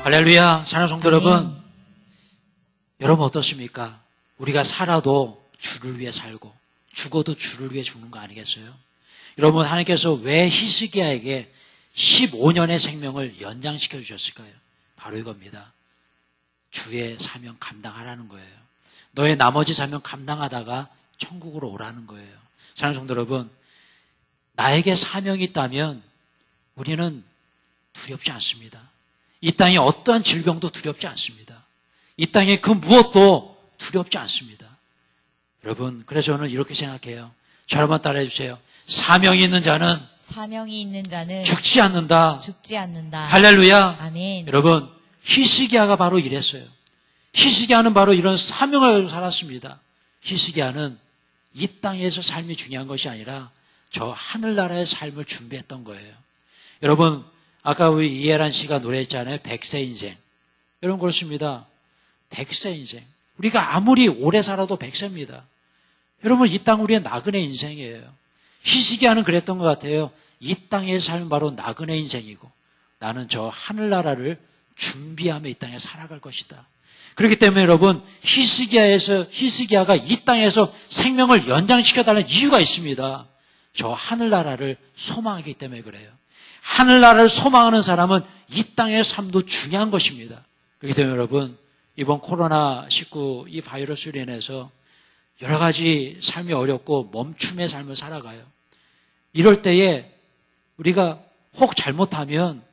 할렐루야. 사랑하는 성도 여러분, 아멘. 여러분 어떻습니까? 우리가 살아도 주를 위해 살고 죽어도 주를 위해 죽는 거 아니겠어요? 여러분, 하나님께서 왜 히스기야에게 15년의 생명을 연장시켜 주셨을까요? 바로 이겁니다. 주의 사명 감당하라는 거예요. 너의 나머지 사명 감당하다가 천국으로 오라는 거예요. 사랑하는 성도 여러분, 나에게 사명이 있다면 우리는 두렵지 않습니다. 이 땅에 어떠한 질병도 두렵지 않습니다. 이 땅에 그 무엇도 두렵지 않습니다. 여러분, 그래서 저는 이렇게 생각해요. 저 여러분 따라해 주세요. 사명이 있는 자는 사명이 있는 자는 죽지 않는다. 죽지 않는다. 할렐루야. 아멘. 여러분, 히스기야가 바로 이랬어요. 히스기야는 바로 이런 사명을 가지고 살았습니다. 히스기야는 이 땅에서 삶이 중요한 것이 아니라 저 하늘나라의 삶을 준비했던 거예요. 여러분, 아까 우리 이해란 씨가 노래했잖아요. 100세 인생. 여러분, 그렇습니다. 100세 인생. 우리가 아무리 오래 살아도 100세입니다. 여러분, 이 땅 우리의 나그네 인생이에요. 히스기야는 그랬던 것 같아요. 이 땅의 삶은 바로 나그네 인생이고 나는 저 하늘나라를 준비하며 이 땅에 살아갈 것이다. 그렇기 때문에 여러분, 히스기야가 이 땅에서 생명을 연장시켜달라는 이유가 있습니다. 저 하늘나라를 소망하기 때문에 그래요. 하늘나라를 소망하는 사람은 이 땅의 삶도 중요한 것입니다. 그렇기 때문에 여러분, 이번 코로나19 이 바이러스로 인해서 여러 가지 삶이 어렵고 멈춤의 삶을 살아가요. 이럴 때에 우리가 혹 잘못하면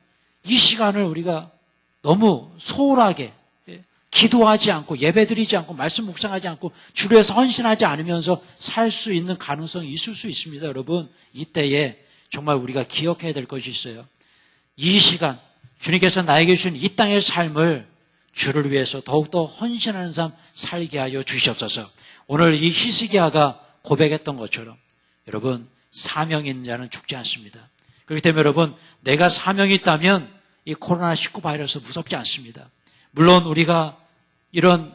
이 시간을 우리가 너무 소홀하게 기도하지 않고 예배드리지 않고 말씀 묵상하지 않고 주를 위해서 헌신하지 않으면서 살 수 있는 가능성이 있을 수 있습니다. 여러분, 이때에 정말 우리가 기억해야 될 것이 있어요. 이 시간 주님께서 나에게 주신 이 땅의 삶을 주를 위해서 더욱더 헌신하는 삶 살게 하여 주시옵소서. 오늘 이 히스기야가 고백했던 것처럼 여러분, 사명이 있는 자는 죽지 않습니다. 그렇기 때문에 여러분, 내가 사명이 있다면 이 코로나19 바이러스 무섭지 않습니다. 물론 우리가 이런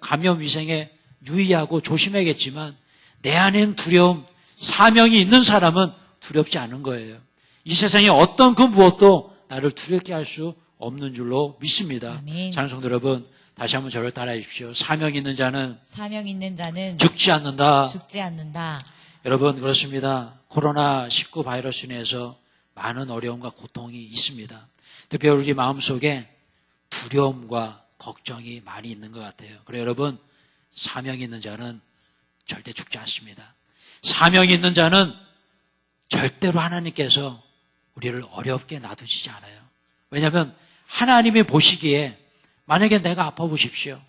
감염 위생에 유의하고 조심해야겠지만 내 안엔 두려움, 사명이 있는 사람은 두렵지 않은 거예요. 이 세상에 어떤 그 무엇도 나를 두렵게 할 수 없는 줄로 믿습니다. 아멘. 사랑하는 성도 여러분, 다시 한번 저를 따라해 주십시오. 사명 있는 자는 사명 있는 자는 죽지 않는다. 죽지 않는다. 여러분, 그렇습니다. 코로나19 바이러스로 인해서 많은 어려움과 고통이 있습니다. 특별히 우리 마음속에 두려움과 걱정이 많이 있는 것 같아요. 그래서 여러분, 사명이 있는 자는 절대 죽지 않습니다. 사명이 있는 자는 절대로 하나님께서 우리를 어렵게 놔두시지 않아요. 왜냐하면 하나님이 보시기에 만약에 내가 아파 보십시오.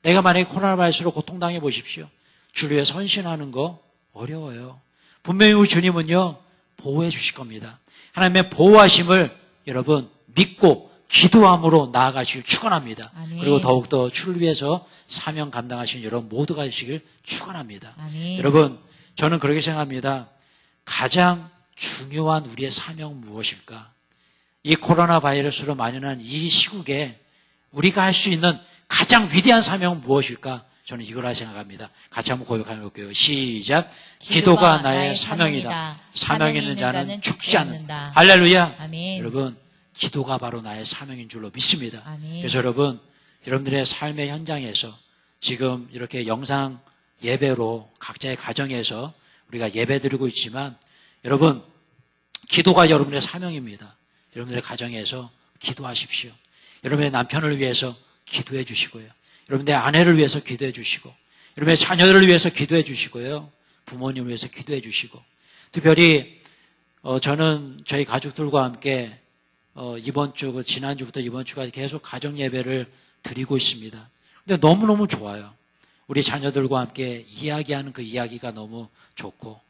내가 만약에 코로나 바이러스로 고통당해 보십시오. 주를 위해 헌신하는 거 어려워요. 분명히 우리 주님은요, 보호해 주실 겁니다. 하나님의 보호하심을 여러분 믿고 기도함으로 나아가시길 축원합니다. 아멘. 그리고 더욱더 주를 위해서 사명 감당하시는 여러분 모두가 되시길 축원합니다. 아멘. 여러분, 저는 그렇게 생각합니다. 가장 중요한 우리의 사명은 무엇일까? 이 코로나 바이러스로 만연한 이 시국에 우리가 할 수 있는 가장 위대한 사명은 무엇일까? 저는 이거라 생각합니다. 같이 한번 고백해 볼게요. 시작. 기도가 나의 사명이다. 사명 있는 자는 죽지 않는다. 할렐루야. 아멘. 여러분, 기도가 바로 나의 사명인 줄로 믿습니다. 아멘. 그래서 여러분, 여러분들의 삶의 현장에서 지금 이렇게 영상 예배로 각자의 가정에서 우리가 예배 드리고 있지만 여러분, 기도가 여러분의 사명입니다. 여러분들의 가정에서 기도하십시오. 여러분의 남편을 위해서 기도해 주시고요. 여러분의 아내를 위해서 기도해 주시고, 여러분의 자녀들을 위해서 기도해 주시고요. 부모님을 위해서 기도해 주시고, 특별히 저는 저희 가족들과 함께 이번 주, 지난주부터 이번 주까지 계속 가정 예배를 드리고 있습니다. 근데 너무너무 좋아요. 우리 자녀들과 함께 이야기하는 그 이야기가 너무 좋고,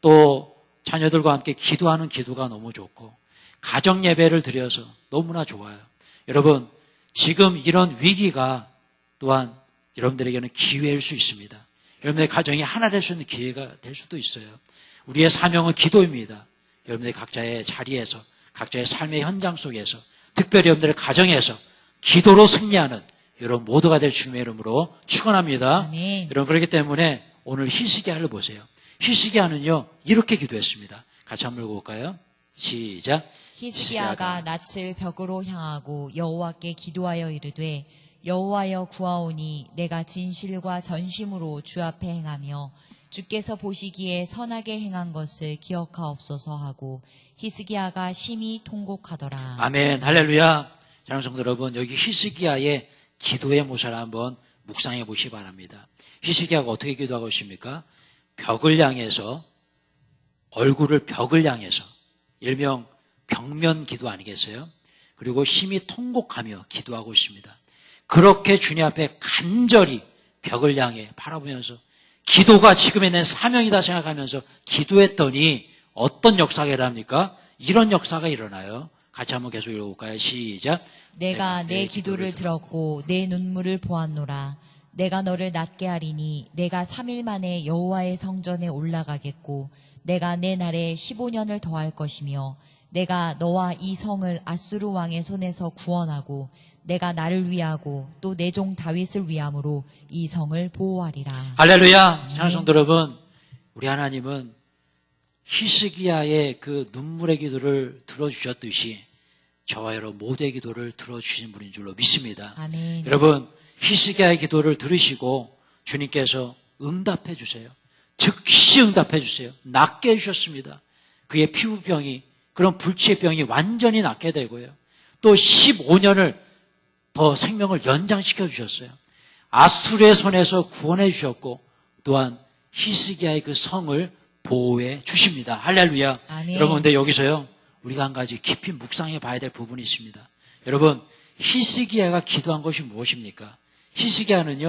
또 자녀들과 함께 기도하는 기도가 너무 좋고, 가정 예배를 드려서 너무나 좋아요. 여러분, 지금 이런 위기가 또한 여러분들에게는 기회일 수 있습니다. 여러분의 가정이 하나 될 수 있는 기회가 될 수도 있어요. 우리의 사명은 기도입니다. 여러분의 각자의 자리에서, 각자의 삶의 현장 속에서, 특별히 여러분들의 가정에서 기도로 승리하는 여러분 모두가 될 주님의 이름으로 축원합니다. 아멘. 여러분 그렇기 때문에 오늘 히스기야를 보세요. 히스기야는요 이렇게 기도했습니다. 같이 한번 읽어볼까요? 시작. 히스기야가 낯을 벽으로 향하고 여호와께 기도하여 이르되 여호와여 구하오니 내가 진실과 전심으로 주 앞에 행하며 주께서 보시기에 선하게 행한 것을 기억하옵소서 하고 히스기야가 심히 통곡하더라. 아멘. 할렐루야. 사랑하는 성도 여러분, 여기 히스기야의 기도의 모습을 한번 묵상해 보시기 바랍니다. 히스기야가 어떻게 기도하고 있습니까? 벽을 향해서, 얼굴을 벽을 향해서, 일명 벽면 기도 아니겠어요? 그리고 심히 통곡하며 기도하고 있습니다. 그렇게 주님 앞에 간절히 벽을 향해 바라보면서 기도가 지금의 내 사명이다 생각하면서 기도했더니 어떤 역사가 일어납니까? 이런 역사가 일어나요. 같이 한번 계속 읽어볼까요? 시작. 내가 내 기도를 들었고 내 눈물을 보았노라. 내가 너를 낫게 하리니 내가 3일 만에 여호와의 성전에 올라가겠고 내가 내 날에 15년을 더할 것이며 내가 너와 이 성을 아수르 왕의 손에서 구원하고 내가 나를 위하고 또 내 종 다윗을 위함으로 이 성을 보호하리라. 할렐루야. 사랑하는 성도 여러분, 우리 하나님은 히스기야의 그 눈물의 기도를 들어주셨듯이 저와 여러분 모두의 기도를 들어주신 분인 줄로 믿습니다. 아멘. 여러분 히스기야의 기도를 들으시고 주님께서 응답해 주세요. 즉시 응답해 주세요. 낫게 해주셨습니다. 그의 피부병이, 그런 불치의 병이 완전히 낫게 되고요. 또 15년을 더 생명을 연장시켜 주셨어요. 아수르의 손에서 구원해 주셨고 또한 히스기야의 그 성을 보호해 주십니다. 할렐루야. 아멘. 여러분 근데 여기서요 우리가 한 가지 깊이 묵상해 봐야 될 부분이 있습니다. 여러분 히스기야가 기도한 것이 무엇입니까? 히스기야는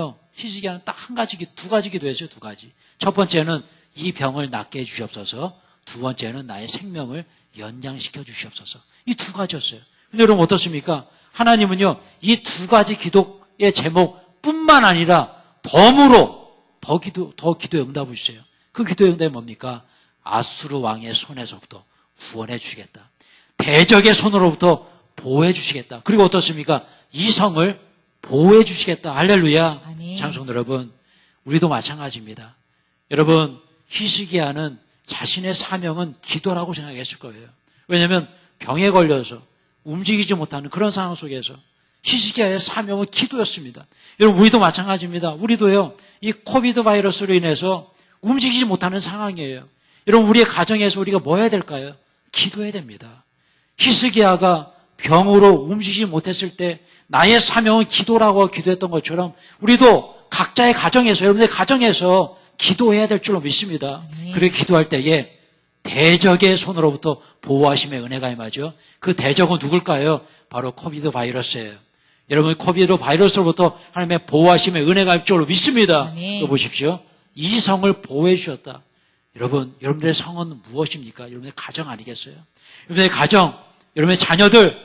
딱 한 가지, 두 가지 기도했어요. 두 가지. 첫 번째는 이 병을 낫게 해주시옵소서. 두 번째는 나의 생명을 연장시켜 주시옵소서. 이 두 가지였어요. 근데 여러분 어떻습니까? 하나님은요 이 두 가지 기도의 제목뿐만 아니라 덤으로 더 기도의 응답을 주세요. 그 기도의 응답이 뭡니까? 아수르 왕의 손에서부터 구원해 주시겠다. 대적의 손으로부터 보호해 주시겠다. 그리고 어떻습니까? 이 성을 보호해 주시겠다. 할렐루야. 아멘. 장성도 여러분, 우리도 마찬가지입니다. 여러분, 히스기야는 자신의 사명은 기도라고 생각했을 거예요. 왜냐하면 병에 걸려서 움직이지 못하는 그런 상황 속에서 히스기야의 사명은 기도였습니다. 여러분, 우리도 마찬가지입니다. 우리도요, 이 코비드 바이러스로 인해서 움직이지 못하는 상황이에요. 여러분, 우리의 가정에서 우리가 뭐 해야 될까요? 기도해야 됩니다. 히스기야가 병으로 움직이지 못했을 때 나의 사명은 기도라고 기도했던 것처럼 우리도 각자의 가정에서, 여러분의 가정에서 기도해야 될 줄로 믿습니다. 그렇게 기도할 때에 대적의 손으로부터 보호하심의 은혜가 임하죠. 그 대적은 누굴까요? 바로 코비드 바이러스예요. 여러분 코비드 바이러스로부터 하나님의 보호하심의 은혜가 임 줄로 믿습니다. 아멘. 또 보십시오. 이 성을 보호해 주셨다. 여러분, 여러분들의 성은 무엇입니까? 여러분의 가정 아니겠어요? 여러분의 가정, 여러분의 자녀들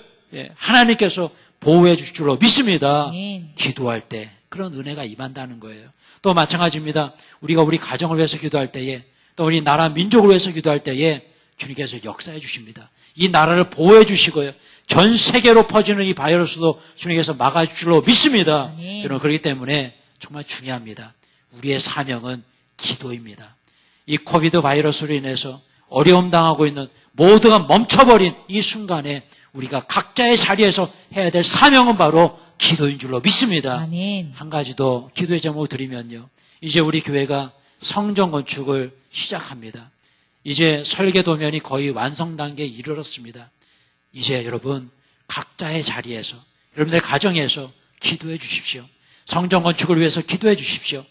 하나님께서 보호해 주실 줄로 믿습니다. 아멘. 기도할 때 그런 은혜가 임한다는 거예요. 또 마찬가지입니다. 우리가 우리 가정을 위해서 기도할 때에 또 우리 나라 민족을 위해서 기도할 때에 주님께서 역사해 주십니다. 이 나라를 보호해 주시고요. 전 세계로 퍼지는 이 바이러스도 주님께서 막아줄 줄로 믿습니다. 아멘. 여러분 그렇기 때문에 정말 중요합니다. 우리의 사명은 기도입니다. 이 코비드 바이러스로 인해서 어려움 당하고 있는 모두가 멈춰버린 이 순간에 우리가 각자의 자리에서 해야 될 사명은 바로 기도인 줄로 믿습니다. 아멘. 한 가지 더 기도의 제목을 드리면요. 이제 우리 교회가 성전 건축을 시작합니다. 이제 설계 도면이 거의 완성 단계에 이르렀습니다. 이제 여러분 각자의 자리에서 여러분의 가정에서 기도해 주십시오. 성전 건축을 위해서 기도해 주십시오.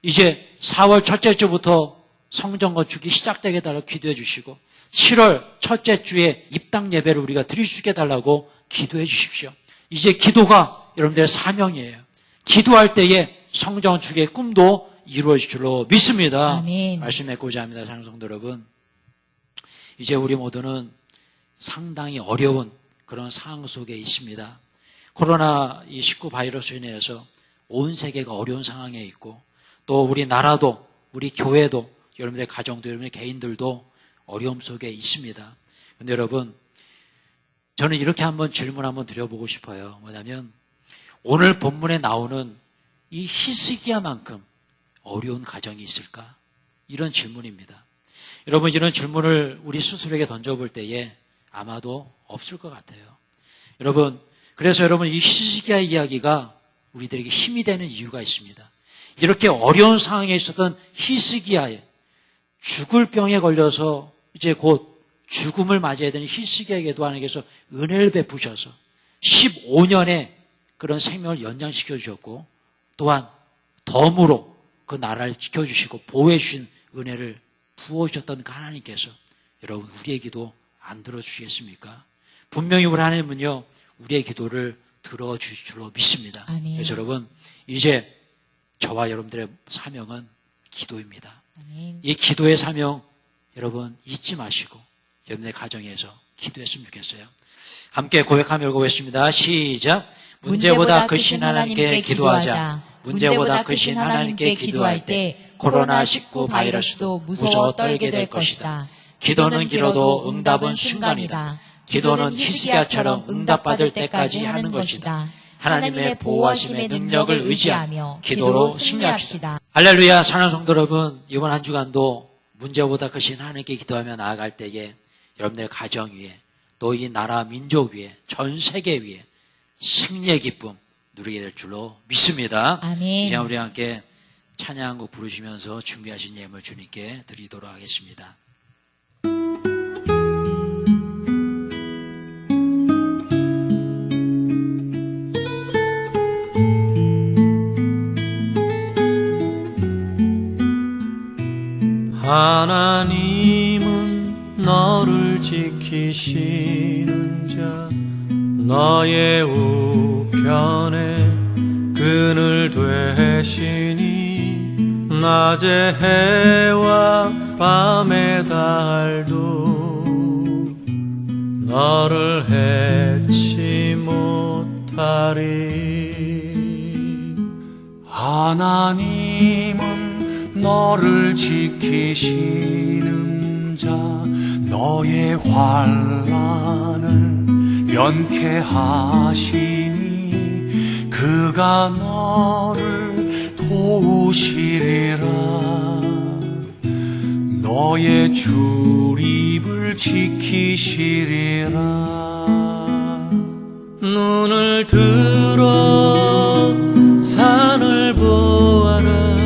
이제 4월 첫째 주부터 성전 건축이 시작되게 해달라고 기도해 주시고 7월 첫째 주에 입당 예배를 우리가 드릴 수 있게 해달라고 기도해 주십시오. 이제 기도가 여러분들의 사명이에요. 기도할 때에 성전 건축의 꿈도 이루어질 줄로 믿습니다. 아멘. 말씀 맺고자 합니다. 사랑하는 성도 여러분, 이제 우리 모두는 상당히 어려운 그런 상황 속에 있습니다. 코로나19 바이러스로 인해서 온 세계가 어려운 상황에 있고 또 우리 나라도 우리 교회도 여러분의 가정도 여러분의 개인들도 어려움 속에 있습니다. 그런데 여러분 저는 이렇게 한번 질문 한번 드려보고 싶어요. 뭐냐면 오늘 본문에 나오는 이 히스기야만큼 어려운 가정이 있을까? 이런 질문입니다. 여러분, 이런 질문을 우리 스스로에게 던져볼 때에 아마도 없을 것 같아요. 여러분, 그래서 여러분, 이 히스기야 이야기가 우리들에게 힘이 되는 이유가 있습니다. 이렇게 어려운 상황에 있었던 히스기야에 죽을 병에 걸려서 이제 곧 죽음을 맞이해야 되는 히스기야에게도 하나님께서 은혜를 베푸셔서 15년의 그런 생명을 연장시켜 주셨고, 또한 덤으로 그 나라를 지켜주시고 보호해 주신 은혜를 부어주셨던 그 하나님께서 여러분, 우리의 기도 안 들어주시겠습니까? 분명히 우리 하나님은요, 우리의 기도를 들어주실 줄로 믿습니다. 아멘. 그래서 여러분, 이제 저와 여러분들의 사명은 기도입니다. 아멘. 이 기도의 사명 여러분 잊지 마시고 여러분의 가정에서 기도했으면 좋겠어요. 함께 고백하며 읽어보겠습니다. 시작. 문제보다 크신 하나님께 기도하자. 문제보다 크신 하나님께 기도할 때 코로나19 바이러스도 무서워 떨게 될 것이다. 기도는 길어도 응답은 순간이다. 기도는 히스기야처럼 응답받을 때까지 하는 것이다. 하나님의 보호하심의 능력을 의지하며 기도로 승리합시다. 할렐루야. 사랑하는 성도 여러분, 이번 한 주간도 문제보다 크신 하나님께 기도하며 나아갈 때에 여러분들의 가정 위에, 또 이 나라 민족 위에, 전 세계 위에 승리의 기쁨 누리게 될 줄로 믿습니다. 아멘. 이제 우리 함께 찬양곡 부르시면서 준비하신 예물 주님께 드리도록 하겠습니다. 하나님은 너를 지키시는 자, 너의 우편에 그늘 되시니 낮의 해와 밤의 달도 너를 해치 못하리. 하나님은 너를 지키시는 자, 너의 환난을 면케하시니 그가 너를 도우시리라. 너의 출입을 지키시리라. 눈을 들어 산을 보아라.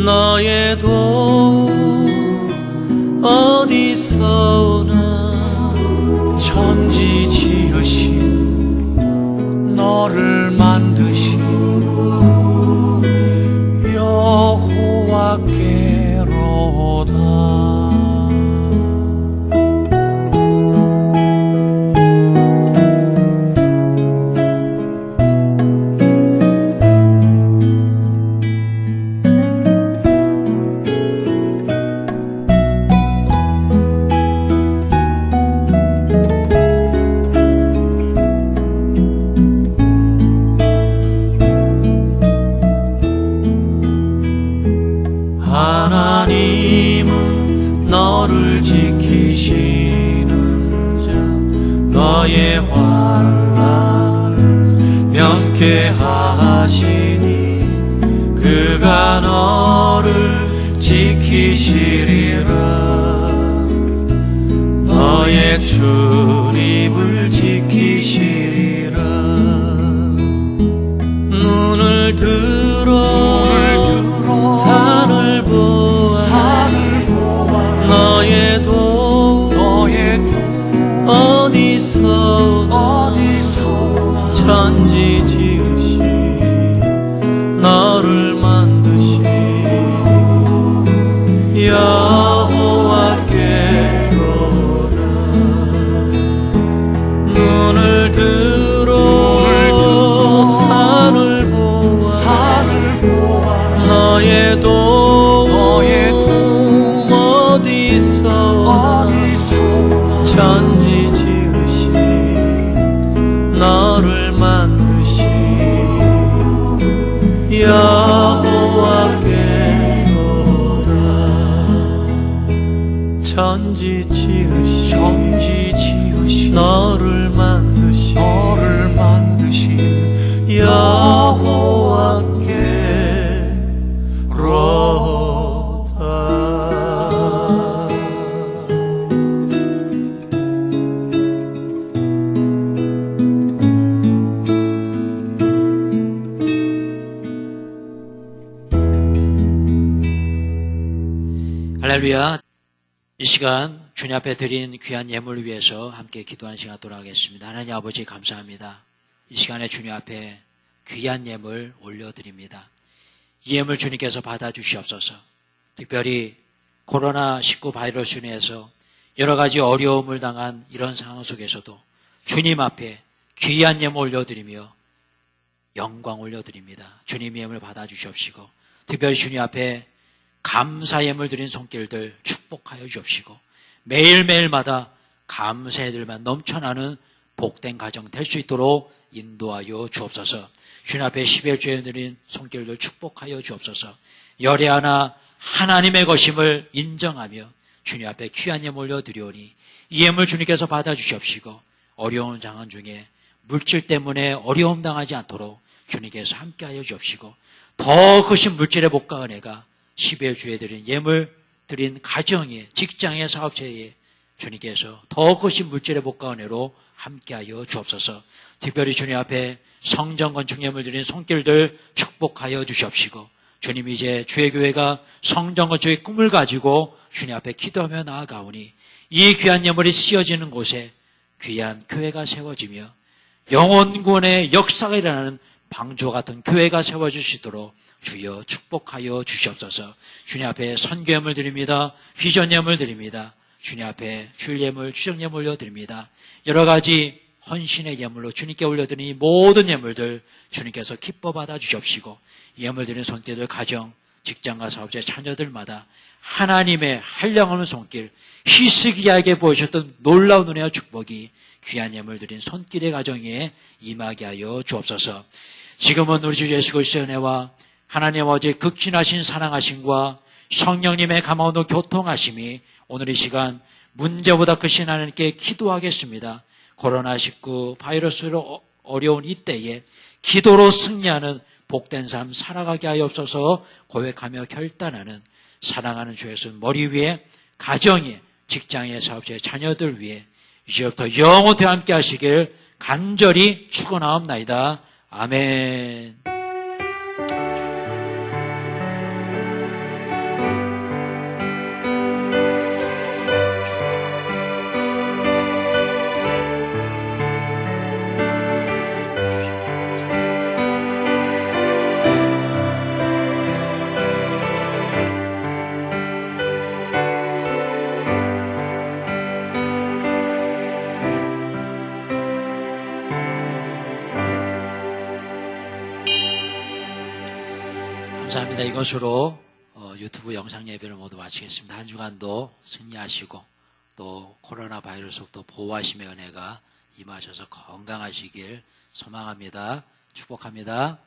너의 도움 어디서 오나. 천지 지으신 너를 만드신 여호와께로다. 하나님은 너를 지키시는 자, 너의 환난을 면케하시니 그가 너를 지키시리라. 너의 출입을 지키시리라. 눈을 들어 산을 보아. 너의 도움 어디서 오나. 천지 지으신 너를 만드신 여호와께로다. 눈을 들어 산을 보아. 너의 도움 어디서 오나. 천지 지으신 너를 만드신 여호와께로다. 천지 지으신 너를 만드신 할렐루야. 이 시간 주님 앞에 드린 귀한 예물을 위해서 함께 기도하는 시간 돌아가겠습니다. 하나님 아버지 감사합니다. 이 시간에 주님 앞에 귀한 예물 올려드립니다. 이 예물 주님께서 받아주시옵소서. 특별히 코로나19 바이러스로 인해서 여러 가지 어려움을 당한 이런 상황 속에서도 주님 앞에 귀한 예물 올려드리며 영광 올려드립니다. 주님 예물 받아주시옵시고 특별히 주님 앞에 감사 예물 드린 손길들 축복하여 주옵시고 매일매일마다 감사의들만 넘쳐나는 복된 가정 될 수 있도록 인도하여 주옵소서. 주님 앞에 11조에 드린 손길들 축복하여 주옵소서. 열애 하나 하나님의 것임을 인정하며 주님 앞에 귀한 예물 올려드리오니 이 예물 주님께서 받아주시옵시고 어려운 상황 중에 물질 때문에 어려움 당하지 않도록 주님께서 함께하여 주옵시고 더 크신 물질의 복과 은혜가 11주에 드린 예물 드린 가정에 직장의 사업체에 주님께서 더 크신 물질의 복과 은혜로 함께하여 주옵소서. 특별히 주님 앞에 성전 건축 예물 드린 손길들 축복하여 주시옵시고 주님 이제 주의 교회가 성전 건축의 꿈을 가지고 주님 앞에 기도하며 나아가오니 이 귀한 예물이 씌어지는 곳에 귀한 교회가 세워지며 영혼구원의 역사가 일어나는 방주와 같은 교회가 세워주시도록 주여 축복하여 주시옵소서. 주님 앞에 선교 예물 드립니다. 비전 예물 드립니다. 주님 앞에 줄 예물, 추정 예물 올려드립니다. 여러 가지 헌신의 예물로 주님께 올려드린 이 모든 예물들 주님께서 기뻐 받아 주시옵시고 예물 드리는 손길들 가정, 직장과 사업자 자녀들마다 하나님의 한량없는 손길, 희스기야에게 보여주셨던 놀라운 은혜와 축복이 귀한 예물 드린 손길의 가정에 임하게 하여 주옵소서. 지금은 우리 주 예수 그리스도의 은혜와 하나님 아버지의 극진하신 사랑하심과 성령님의 감화원도 교통하심이 오늘 이 시간 문제보다 크신 하나님께 기도하겠습니다. 코로나19 바이러스로 어려운 이때에 기도로 승리하는 복된 삶 살아가게 하옵소서. 고백하며 결단하는 사랑하는 주 예수 머리 위에 가정에 직장의 사업자의 자녀들 위해 이제부터 영원히 함께 하시길 간절히 축원하옵나이다. 아멘. 감사합니다. 이것으로 유튜브 영상 예배를 모두 마치겠습니다. 한 주간도 승리하시고 또 코로나 바이러스부터 보호하심의 은혜가 임하셔서 건강하시길 소망합니다. 축복합니다.